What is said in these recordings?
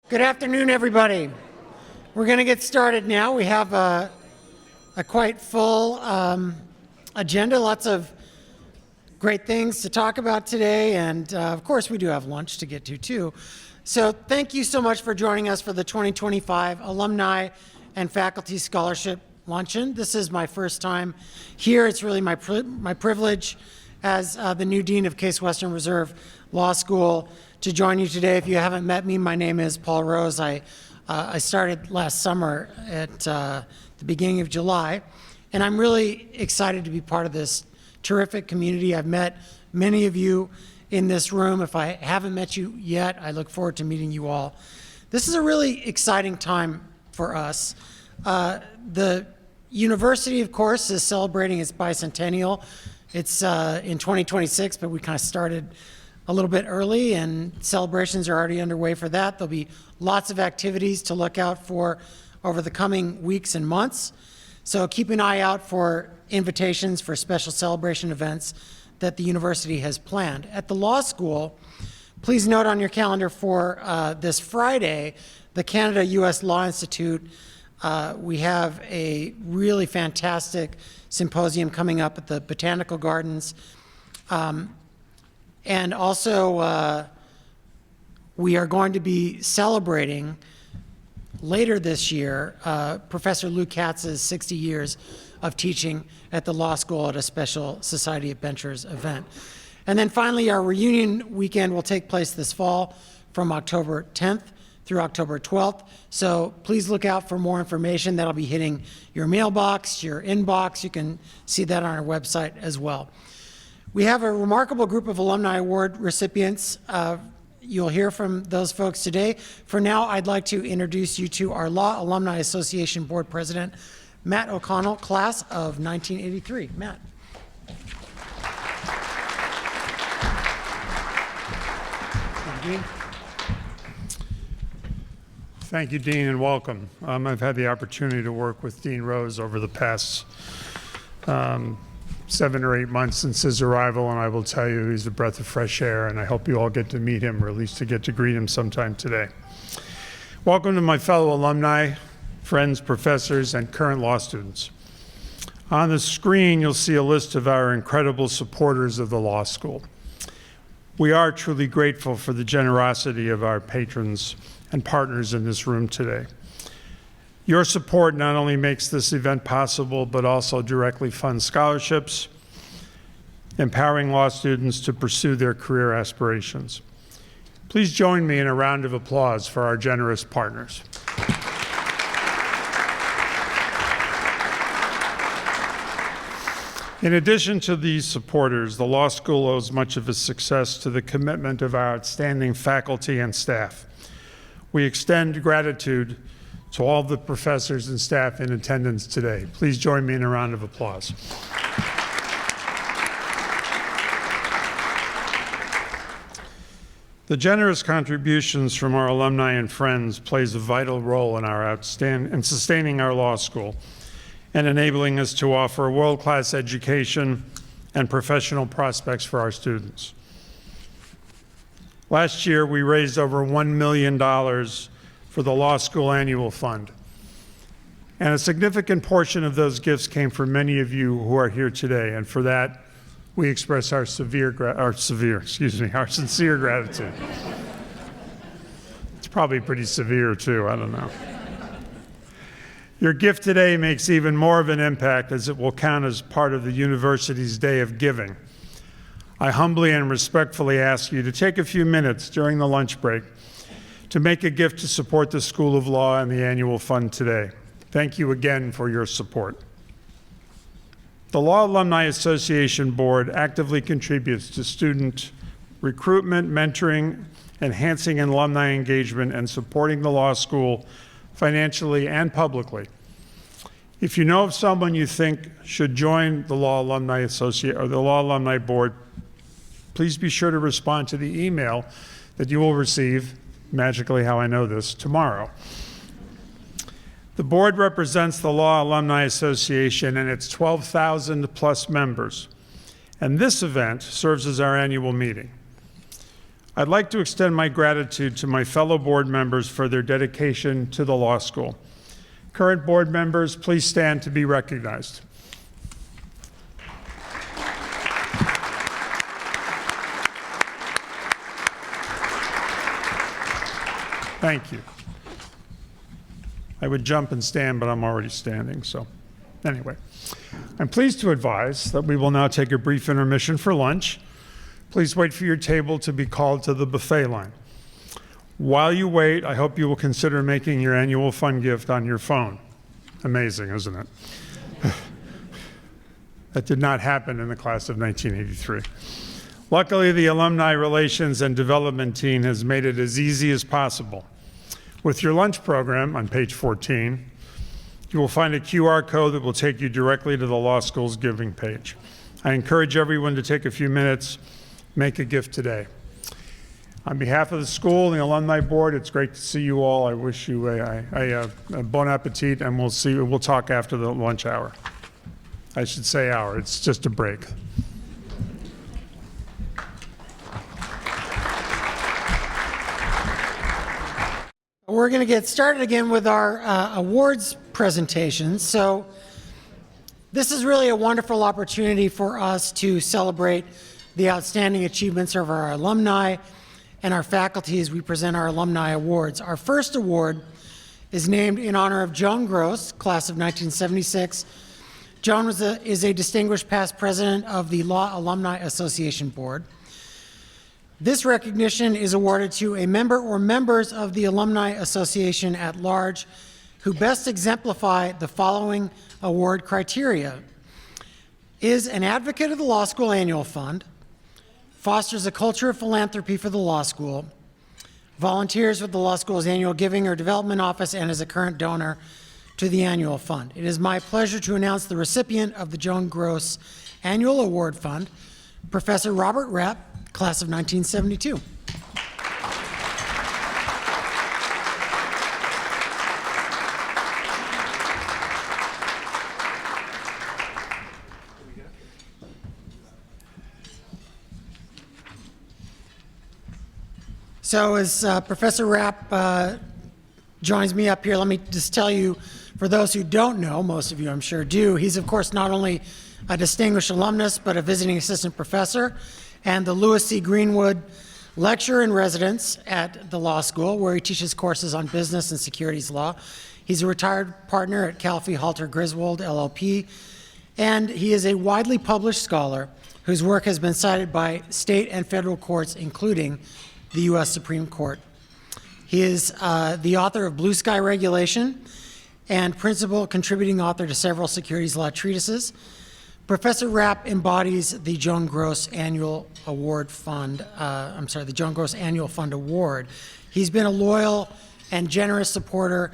Good afternoon, everybody. We're going to get started now. We have a quite full agenda, lots of great things to talk about today, and of course we do have lunch to get to too. So thank you so much for joining us for the 2025 Alumni and Faculty Scholarship Luncheon. This is my first time here. It's really my privilege as the new Dean of Case Western Reserve Law School to join you today. If you haven't met me, my name is Paul Rose. I started last summer at the beginning of July, and I'm really excited to be part of this terrific community. I've met many of you in this room. If I haven't met you yet, I look forward to meeting you all. This is a really exciting time for us. The university, of course, is celebrating its bicentennial. It's in 2026, but we kind of started a little bit early, and celebrations are already underway for that. There'll be lots of activities to look out for over the coming weeks and months. So keep an eye out for invitations for special celebration events that the university has planned. At the law school, please note on your calendar for this Friday, the Canada-U.S. Law Institute. We have a really fantastic symposium coming up at the Botanical Gardens. And also, we are going to be celebrating later this year Professor Lou Katz's 60 years of teaching at the law school at a special Society of Benchers event. And then finally, our reunion weekend will take place this fall from October 10th through October 12th. So please look out for more information. That'll be hitting your mailbox, your inbox. You can see that on our website as well. We have a remarkable group of Alumni Award recipients. You'll hear from those folks today. For now, I'd like to introduce you to our Law Alumni Association Board President, Matt O'Connell, class of 1983. Matt. Thank you, Dean, and welcome. I've had the opportunity to work with Dean Rose over the past 7 or 8 months since his arrival, and I will tell you he's a breath of fresh air, and I hope you all get to meet him, or at least to get to greet him sometime today. Welcome to my fellow alumni, friends, professors, and current law students. On the screen, you'll see a list of our incredible supporters of the law school. We are truly grateful for the generosity of our patrons and partners in this room today. Your support not only makes this event possible, but also directly funds scholarships, empowering law students to pursue their career aspirations. Please join me in a round of applause for our generous partners. In addition to these supporters, the law school owes much of its success to the commitment of our outstanding faculty and staff. We extend gratitude to all the professors and staff in attendance today. Please join me in a round of applause. The generous contributions from our alumni and friends plays a vital role in sustaining our law school and enabling us to offer a world-class education and professional prospects for our students. Last year, we raised over $1 million for the Law School Annual Fund. And a significant portion of those gifts came from many of you who are here today, and for that, we express our sincere gratitude. It's probably pretty severe too, I don't know. Your gift today makes even more of an impact as it will count as part of the university's Day of Giving. I humbly and respectfully ask you to take a few minutes during the lunch break to make a gift to support the School of Law and the annual fund today. Thank you again for your support. The Law Alumni Association Board actively contributes to student recruitment, mentoring, enhancing alumni engagement, and supporting the law school financially and publicly. If you know of someone you think should join the Law Alumni Association or the Law Alumni Board, please be sure to respond to the email that you will receive, magically how I know this, tomorrow. The board represents the Law Alumni Association and its 12,000 plus members, and this event serves as our annual meeting. I'd like to extend my gratitude to my fellow board members for their dedication to the law school. Current board members, please stand to be recognized. Thank you. I would jump and stand, but I'm already standing, so anyway. I'm pleased to advise that we will now take a brief intermission for lunch. Please wait for your table to be called to the buffet line. While you wait, I hope you will consider making your annual fund gift on your phone. Amazing, isn't it? That did not happen in the class of 1983. Luckily, the Alumni Relations and Development team has made it as easy as possible. With your lunch program on page 14, you will find a QR code that will take you directly to the law school's giving page. I encourage everyone to take a few minutes, make a gift today. On behalf of the school and the alumni board, it's great to see you all. I wish you a bon appetit, and we'll talk after the lunch hour. I should say hour, it's just a break. We're going to get started again with our awards presentations. So this is really a wonderful opportunity for us to celebrate the outstanding achievements of our alumni and our faculty as we present our alumni awards. Our first award is named in honor of Joan Gross, class of 1976. Joan is a distinguished past president of the Law Alumni Association Board. This recognition is awarded to a member or members of the Alumni Association at large who best exemplify the following award criteria: is an advocate of the law school annual fund, fosters a culture of philanthropy for the law school, volunteers with the law school's annual giving or development office, and is a current donor to the annual fund. It is my pleasure to announce the recipient of the Joan Gross Annual Award Fund, Professor Robert Rapp, class of 1972. So as Professor Rapp joins me up here, let me just tell you, for those who don't know, most of you I'm sure do, he's of course not only a distinguished alumnus, but a visiting assistant professor and the Lewis C. Greenwood Lecturer in Residence at the law school, where he teaches courses on business and securities law. He's a retired partner at Calfee Halter Griswold, LLP, and he is a widely published scholar whose work has been cited by state and federal courts, including the U.S. Supreme Court. He is the author of Blue Sky Regulation and principal contributing author to several securities law treatises. Professor Rapp embodies the Joan Gross Annual Award Fund, the Joan Gross Annual Fund Award. He's been a loyal and generous supporter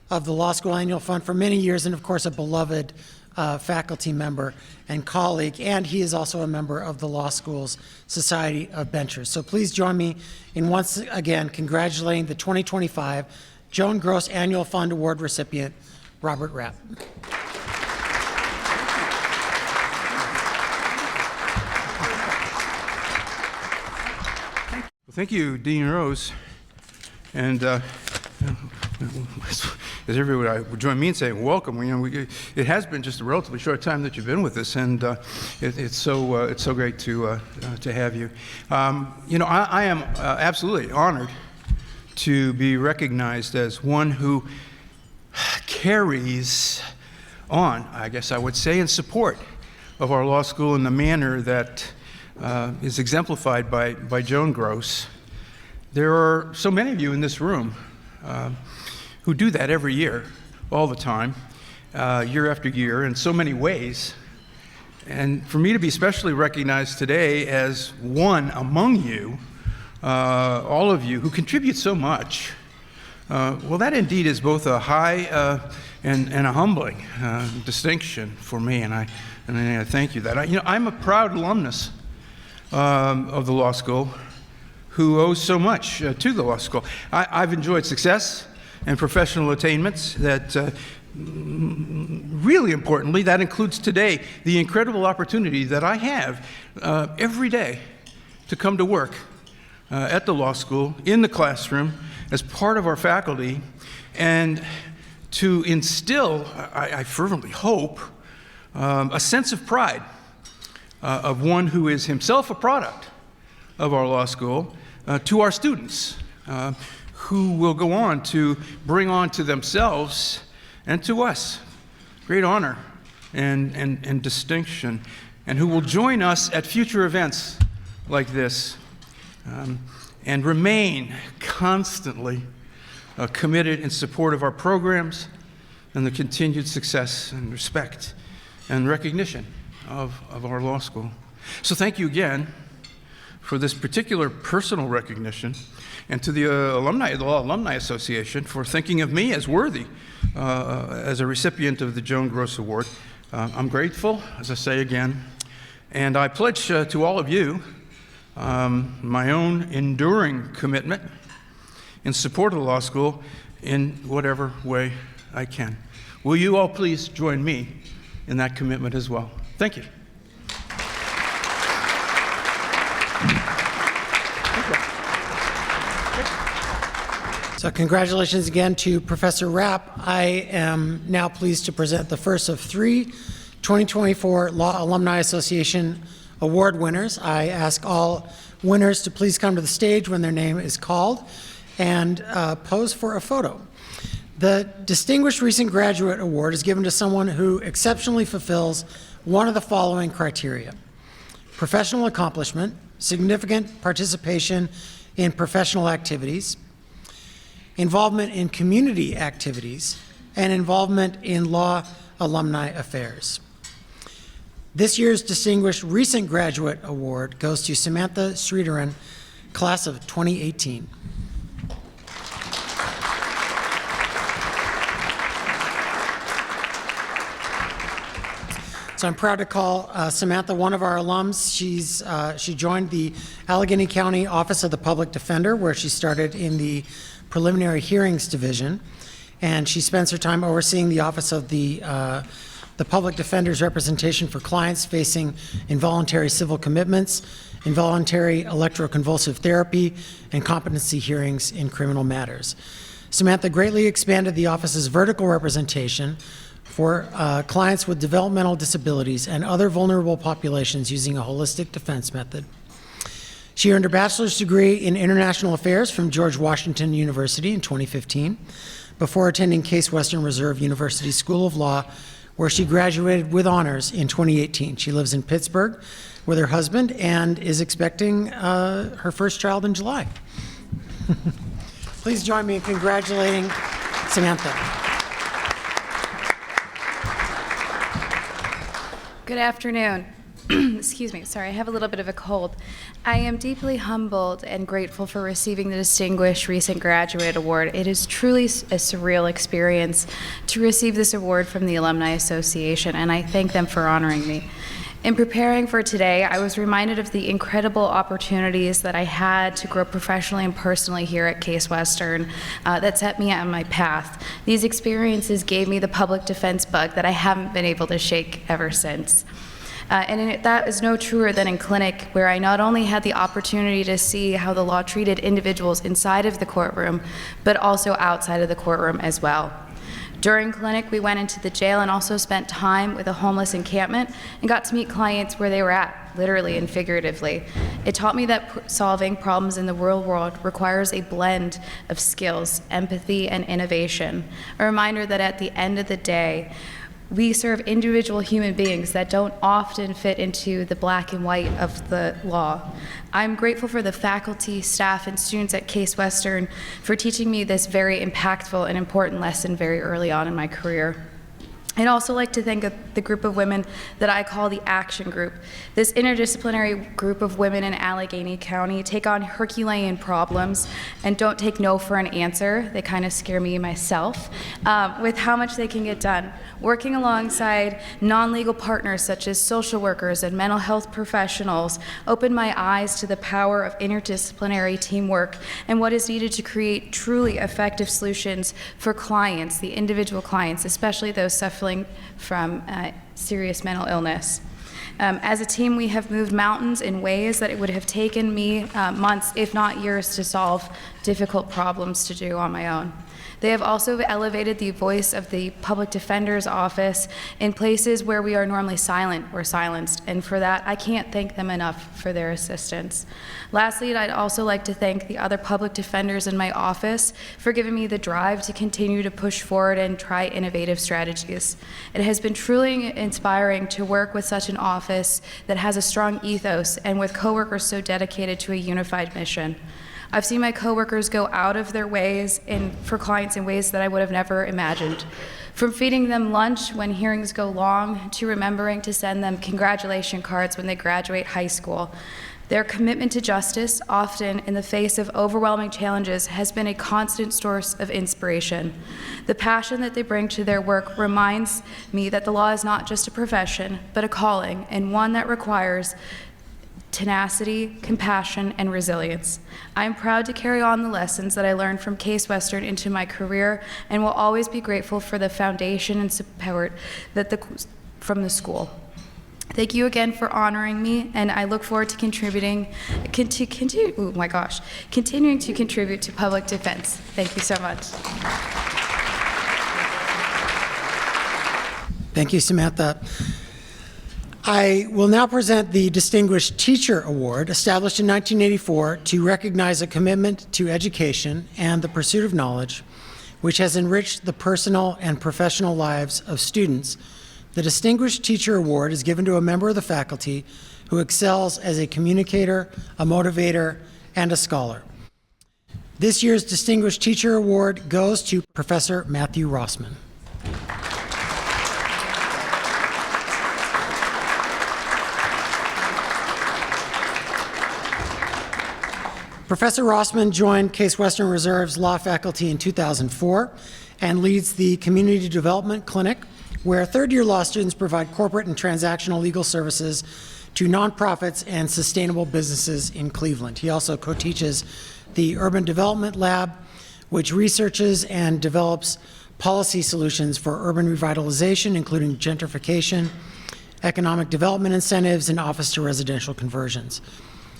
of the Law School Annual Fund for many years, and of course a beloved faculty member and colleague, and he is also a member of the Law School's Society of Benchers. So please join me in once again congratulating the 2025 Joan Gross Annual Fund Award recipient, Robert Rapp. Thank you, Dean Rose. And as everyone would join me in saying welcome. It has been just a relatively short time that you've been with us, and it's so great to have you. I am absolutely honored to be recognized as one who carries on, I guess I would say, in support of our law school in the manner that is exemplified by Joan Gross. There are so many of you in this room who do that every year, all the time, year after year, in so many ways. And for me to be specially recognized today as one among you, all of you who contribute so much, well, that indeed is both a high and a humbling distinction for me, and I thank you that. I'm a proud alumnus of the law school who owes so much to the law school. I've enjoyed success and professional attainments that, really importantly, that includes today the incredible opportunity that I have every day to come to work at the law school, in the classroom, as part of our faculty, and to instill, I fervently hope, a sense of pride of one who is himself a product of our law school to our students, who will go on to bring on to themselves and to us great honor and distinction, and who will join us at future events like this, and remain constantly committed in support of our programs and the continued success and respect and recognition of our law school. So thank you again for this particular personal recognition, and to the alumni, the Law Alumni Association, for thinking of me as worthy as a recipient of the Joan Gross Award. I'm grateful, as I say again, and I pledge to all of you my own enduring commitment in support of the law school in whatever way I can. Will you all please join me in that commitment as well? Thank you. So congratulations again to Professor Rapp. I am now pleased to present the first of 3 2024 Law Alumni Association award winners. I ask all winners to please come to the stage when their name is called and pose for a photo. The Distinguished Recent Graduate Award is given to someone who exceptionally fulfills one of the following criteria: professional accomplishment, significant participation in professional activities, involvement in community activities, and involvement in law alumni affairs. This year's Distinguished Recent Graduate Award goes to Samantha Sridharan, class of 2018. So I'm proud to call Samantha one of our alums. She joined the Allegheny County Office of the Public Defender, where she started in the Preliminary Hearings Division, and she spends her time overseeing the Office of the Public Defender's representation for clients facing involuntary civil commitments, involuntary electroconvulsive therapy, and competency hearings in criminal matters. Samantha greatly expanded the office's vertical representation for clients with developmental disabilities and other vulnerable populations using a holistic defense method. She earned her bachelor's degree in international affairs from George Washington University in 2015, before attending Case Western Reserve University School of Law, where she graduated with honors in 2018. She lives in Pittsburgh with her husband and is expecting her first child in July. Please join me in congratulating Samantha. Good afternoon. Excuse me, sorry, I have a little bit of a cold. I am deeply humbled and grateful for receiving the Distinguished Recent Graduate Award. It is truly a surreal experience to receive this award from the Alumni Association, and I thank them for honoring me. In preparing for today, I was reminded of the incredible opportunities that I had to grow professionally and personally here at Case Western that set me on my path. These experiences gave me the public defense bug that I haven't been able to shake ever since. That is no truer than in clinic, where I not only had the opportunity to see how the law treated individuals inside of the courtroom, but also outside of the courtroom as well. During clinic, we went into the jail and also spent time with a homeless encampment and got to meet clients where they were at, literally and figuratively. It taught me that solving problems in the real world requires a blend of skills, empathy, and innovation. A reminder that at the end of the day, we serve individual human beings that don't often fit into the black and white of the law. I'm grateful for the faculty, staff, and students at Case Western for teaching me this very impactful and important lesson very early on in my career. I'd also like to thank the group of women that I call the Action Group. This interdisciplinary group of women in Allegheny County take on Herculean problems and don't take no for an answer. They kind of scare me myself with how much they can get done. Working alongside non-legal partners such as social workers and mental health professionals opened my eyes to the power of interdisciplinary teamwork and what is needed to create truly effective solutions for clients, the individual clients, especially those suffering from serious mental illness. As a team, we have moved mountains in ways that it would have taken me months, if not years, to solve difficult problems to do on my own. They have also elevated the voice of the Public Defender's Office in places where we are normally silent or silenced, and for that, I can't thank them enough for their assistance. Lastly, I'd also like to thank the other public defenders in my office for giving me the drive to continue to push forward and try innovative strategies. It has been truly inspiring to work with such an office that has a strong ethos and with coworkers so dedicated to a unified mission. I've seen my coworkers go out of their ways for clients in ways that I would have never imagined. From feeding them lunch when hearings go long to remembering to send them congratulation cards when they graduate high school. Their commitment to justice, often in the face of overwhelming challenges, has been a constant source of inspiration. The passion that they bring to their work reminds me that the law is not just a profession, but a calling, and one that requires tenacity, compassion, and resilience. I am proud to carry on the lessons that I learned from Case Western into my career and will always be grateful for the foundation and support from the school. Thank you again for honoring me, and I look forward to continuing to contribute to public defense. Thank you so much. Thank you, Samantha. I will now present the Distinguished Teacher Award, established in 1984 to recognize a commitment to education and the pursuit of knowledge, which has enriched the personal and professional lives of students. The Distinguished Teacher Award is given to a member of the faculty who excels as a communicator, a motivator, and a scholar. This year's Distinguished Teacher Award goes to Professor Matthew Rossman. Professor Rossman joined Case Western Reserve's law faculty in 2004 and leads the Community Development Clinic, where third-year law students provide corporate and transactional legal services to nonprofits and sustainable businesses in Cleveland. He also co-teaches the Urban Development Lab, which researches and develops policy solutions for urban revitalization, including gentrification, economic development incentives, and office-to-residential conversions.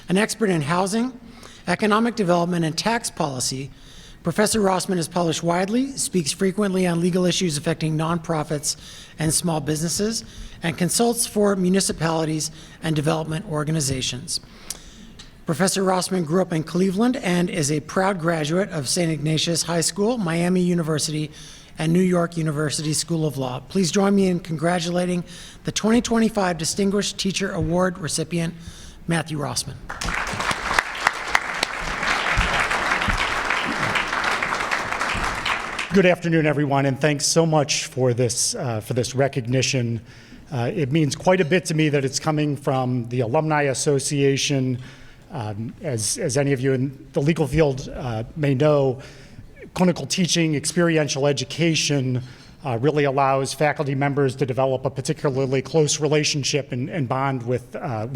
An expert in housing, economic development, and tax policy, Professor Rossman has published widely, speaks frequently on legal issues affecting nonprofits and small businesses, and consults for municipalities and development organizations. Professor Rossman grew up in Cleveland and is a proud graduate of St. Ignatius High School, Miami University, and New York University School of Law. Please join me in congratulating the 2025 Distinguished Teacher Award recipient, Matthew Rossman. Good afternoon, everyone, and thanks so much for this recognition. It means quite a bit to me that it's coming from the Alumni Association. As any of you in the legal field may know, clinical teaching, experiential education really allows faculty members to develop a particularly close relationship and bond with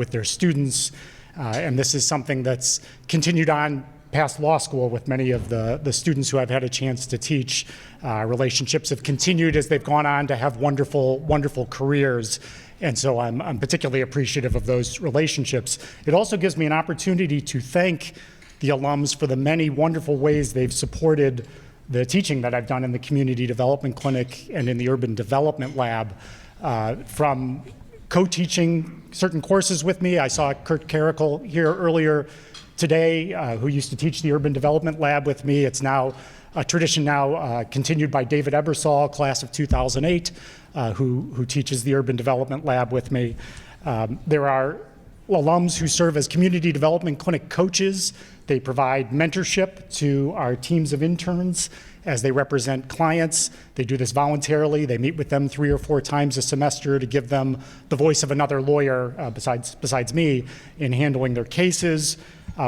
their students. And this is something that's continued on past law school with many of the students who I've had a chance to teach. Relationships have continued as they've gone on to have wonderful, wonderful careers. And so I'm particularly appreciative of those relationships. It also gives me an opportunity to thank the alums for the many wonderful ways they've supported the teaching that I've done in the Community Development Clinic and in the Urban Development Lab. From co-teaching certain courses with me, I saw Kurt Carrickle here earlier today, who used to teach the Urban Development Lab with me. It's now a tradition continued by David Ebersol, class of 2008, who teaches the Urban Development Lab with me. There are alums who serve as Community Development Clinic coaches. They provide mentorship to our teams of interns as they represent clients. They do this voluntarily. They meet with them 3 or 4 times a semester to give them the voice of another lawyer besides me in handling their cases.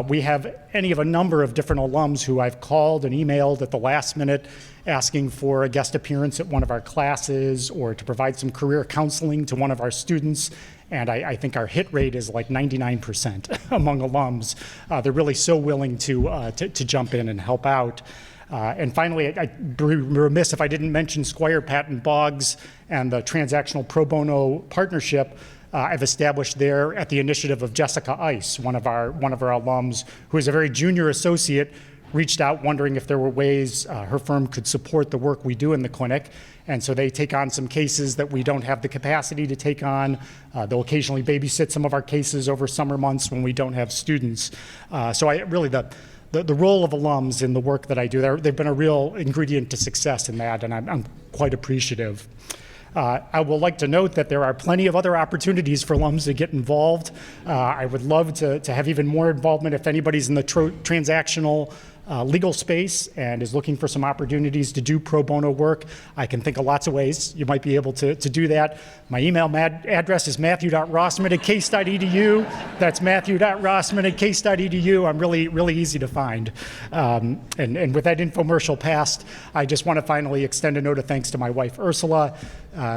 We have any of a number of different alums who I've called and emailed at the last minute asking for a guest appearance at one of our classes or to provide some career counseling to one of our students. And I think our hit rate is like 99% among alums. They're really so willing to jump in and help out. And finally, I'd be remiss if I didn't mention Squire Patton Boggs and the transactional pro bono partnership I've established there at the initiative of Jessica Ice, one of our alums, who is a very junior associate, reached out wondering if there were ways her firm could support the work we do in the clinic. And so they take on some cases that we don't have the capacity to take on. They'll occasionally babysit some of our cases over summer months when we don't have students. So the role of alums in the work that I do, they've been a real ingredient to success in that, and I'm quite appreciative. I will like to note that there are plenty of other opportunities for alums to get involved. I would love to have even more involvement if anybody's in the transactional legal space and is looking for some opportunities to do pro bono work. I can think of lots of ways you might be able to do that. My email address is matthew.rossman@case.edu. That's matthew.rossman@case.edu. I'm really easy to find. And with that infomercial passed, I just want to finally extend a note of thanks to my wife, Ursula.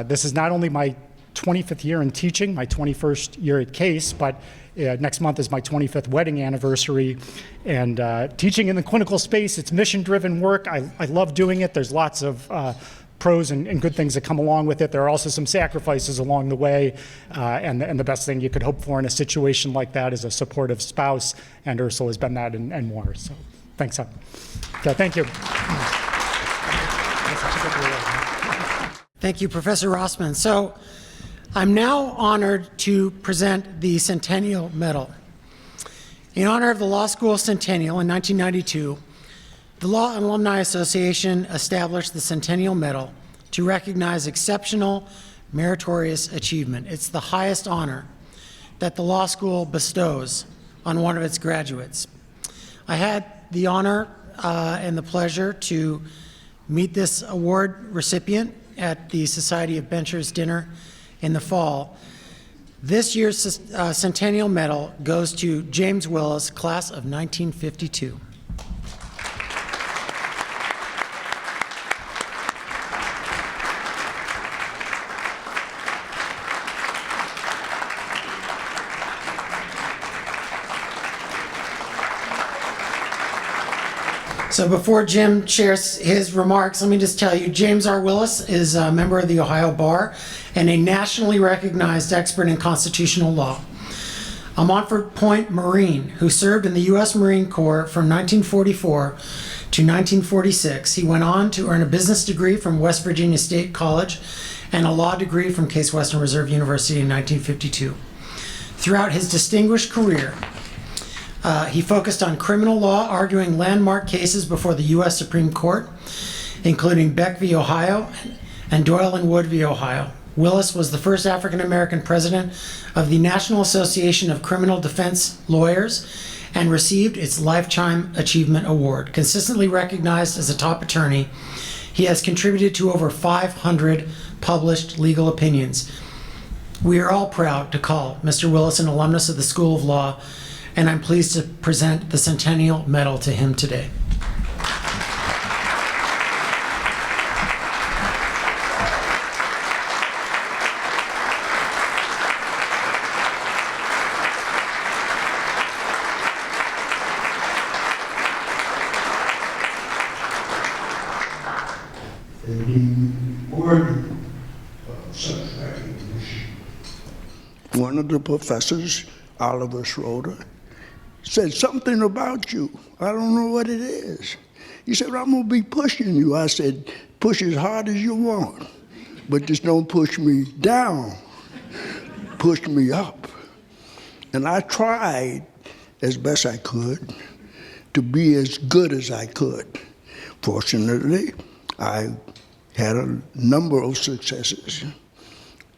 This is not only my 25th year in teaching, my 21st year at Case, but next month is my 25th wedding anniversary. And teaching in the clinical space, it's mission-driven work. I love doing it. There's lots of pros and good things that come along with it. There are also some sacrifices along the way. And the best thing you could hope for in a situation like that is a supportive spouse. And Ursula has been that and more. So thanks. Okay, thank you. Thank you, Professor Rossman. So I'm now honored to present the Centennial Medal. In honor of the Law School Centennial in 1992, the Law and Alumni Association established the Centennial Medal to recognize exceptional, meritorious achievement. It's the highest honor that the law school bestows on one of its graduates. I had the honor and the pleasure to meet this award recipient at the Society of Benchers dinner in the fall. This year's Centennial Medal goes to James Willis, class of 1952. So before Jim shares his remarks, let me just tell you, James R. Willis is a member of the Ohio Bar and a nationally recognized expert in constitutional law. A Montford Point Marine who served in the U.S. Marine Corps from 1944 to 1946. He went on to earn a business degree from West Virginia State College and a law degree from Case Western Reserve University in 1952. Throughout his distinguished career, he focused on criminal law, arguing landmark cases before the U.S. Supreme Court, including Beck v. Ohio and Doyle and Wood v. Ohio. Willis was the first African-American president of the National Association of Criminal Defense Lawyers and received its Lifetime Achievement Award. Consistently recognized as a top attorney, he has contributed to over 500 published legal opinions. We are all proud to call Mr. Willis an alumnus of the School of Law, and I'm pleased to present the Centennial Medal to him today. One of the professors, Oliver Schroeder, said something about you. I don't know what it is. He said, I'm going to be pushing you. I said, push as hard as you want, but just don't push me down. Push me up. And I tried as best I could to be as good as I could. Fortunately, I had a number of successes.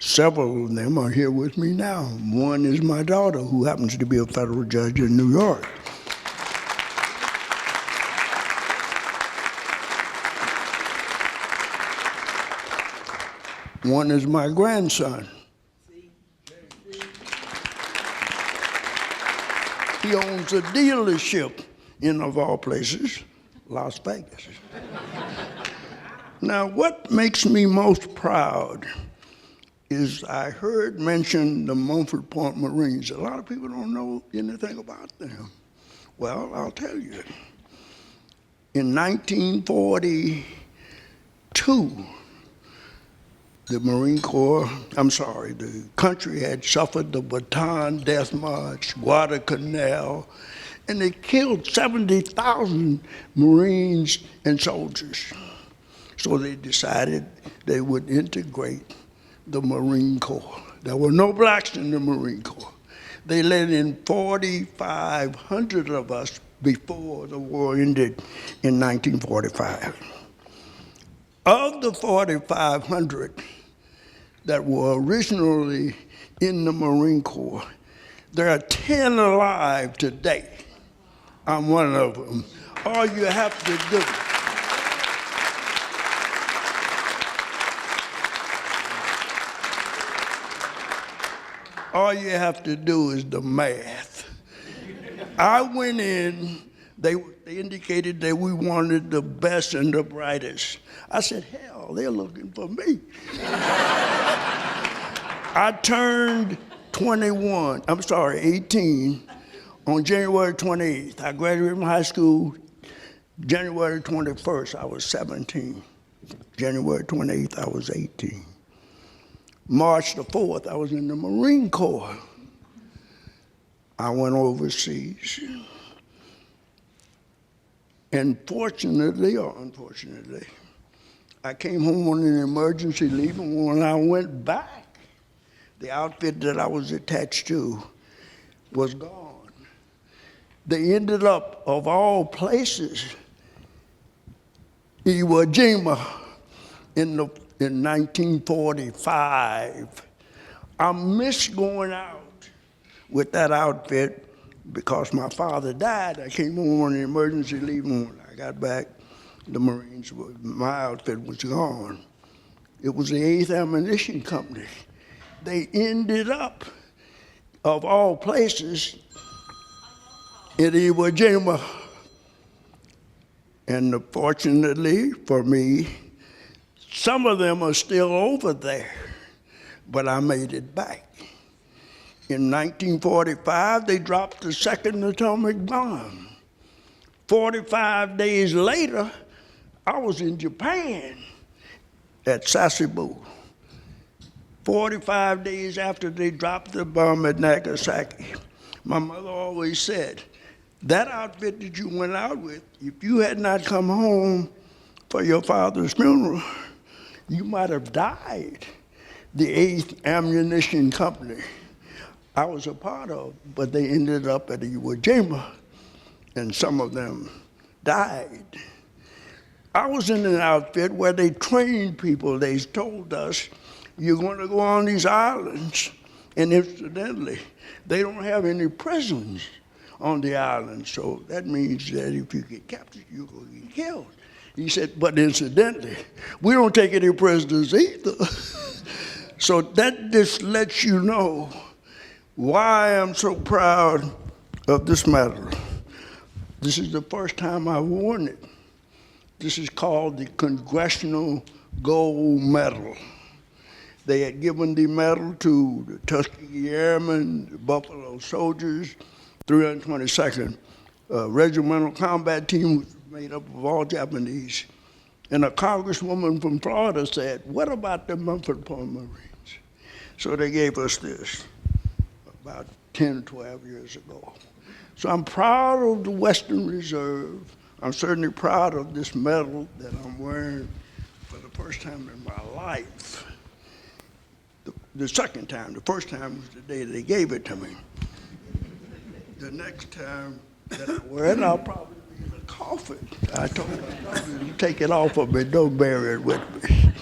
Several of them are here with me now. One is my daughter, who happens to be a federal judge in New York. One is my grandson. He owns a dealership in, of all places, Las Vegas. Now, what makes me most proud is I heard mention the Montford Point Marines. A lot of people don't know anything about them. Well, I'll tell you. In 1942, the country had suffered the Bataan Death March, Guadalcanal, and they killed 70,000 Marines and soldiers. So they decided they would integrate the Marine Corps. There were no blacks in the Marine Corps. They let in 4,500 of us before the war ended in 1945. Of the 4,500 that were originally in the Marine Corps, there are 10 alive today. I'm one of them. All you have to do is the math. I went in, they indicated that we wanted the best and the brightest. I said, hell, they're looking for me. I turned 18 on January 28th. I graduated from high school January 21st, I was 17. January 28th, I was 18. March the 4th, I was in the Marine Corps. I went overseas. And fortunately or unfortunately, I came home on an emergency leave, and when I went back, the outfit that I was attached to was gone. They ended up, of all places, Iwo Jima in 1945. I missed going out with that outfit because my father died. I came home on an emergency leave, and when I got back, the Marines, my outfit was gone. It was the 8th Ammunition Company. They ended up, of all places, in Iwo Jima. And fortunately for me, some of them are still over there, but I made it back. In 1945, they dropped the second atomic bomb. 45 days later, I was in Japan at Sasebo. 45 days after they dropped the bomb at Nagasaki. My mother always said, that outfit that you went out with, if you had not come home for your father's funeral, you might have died. The 8th Ammunition Company I was a part of, but they ended up at Iwo Jima, and some of them died. I was in an outfit where they trained people. They told us, you're going to go on these islands, and incidentally, they don't have any prisons on the island, so that means that if you get captured, you're going to get killed. He said, but incidentally, we don't take any prisoners either. So that just lets you know why I'm so proud of this medal. This is the first time I've worn it. This is called the Congressional Gold Medal. They had given the medal to the Tuskegee Airmen, the Buffalo Soldiers, 322nd Regimental Combat Team, which was made up of all Japanese. And a congresswoman from Florida said, what about the Mumford Marines? So they gave us this about 10, 12 years ago. So I'm proud of the Western Reserve. I'm certainly proud of this medal that I'm wearing for the first time in my life. The second time, the first time was the day they gave it to me. The next time that I wear it, I'll probably be in a coffin. I told them, you take it off of me, don't bury it with me.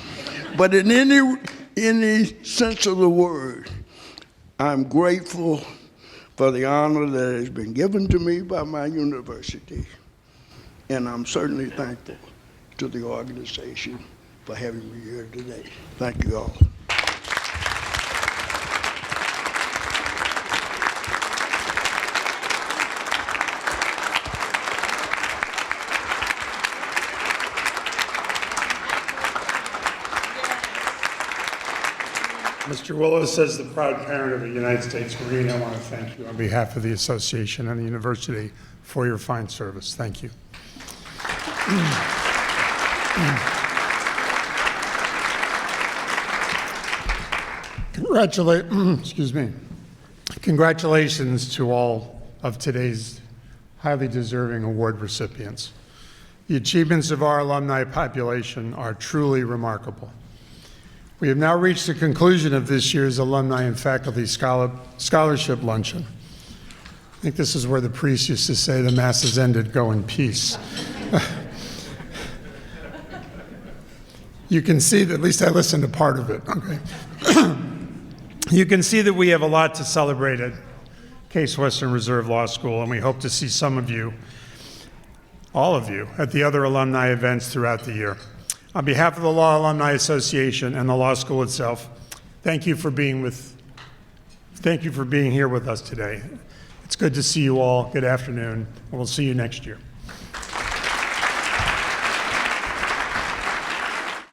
But in any sense of the word, I'm grateful for the honor that has been given to me by my university. And I'm certainly thankful to the organization for having me here today. Thank you all. Mr. Willis, as the proud parent of a United States Marine, I want to thank you on behalf of the association and the university for your fine service. Thank you. excuse me. Congratulations to all of today's highly deserving award recipients. The achievements of our alumni population are truly remarkable. We have now reached the conclusion of this year's Alumni and Faculty Scholarship Luncheon. I think this is where the priest used to say, "The Mass has ended, go in peace." You can see that, at least I listened to part of it, okay? You can see that we have a lot to celebrate at Case Western Reserve Law School, and we hope to see some of you, all of you, at the other alumni events throughout the year. On behalf of the Law Alumni Association and the law school itself, thank you for being here with us today. It's good to see you all. Good afternoon, and we'll see you next year.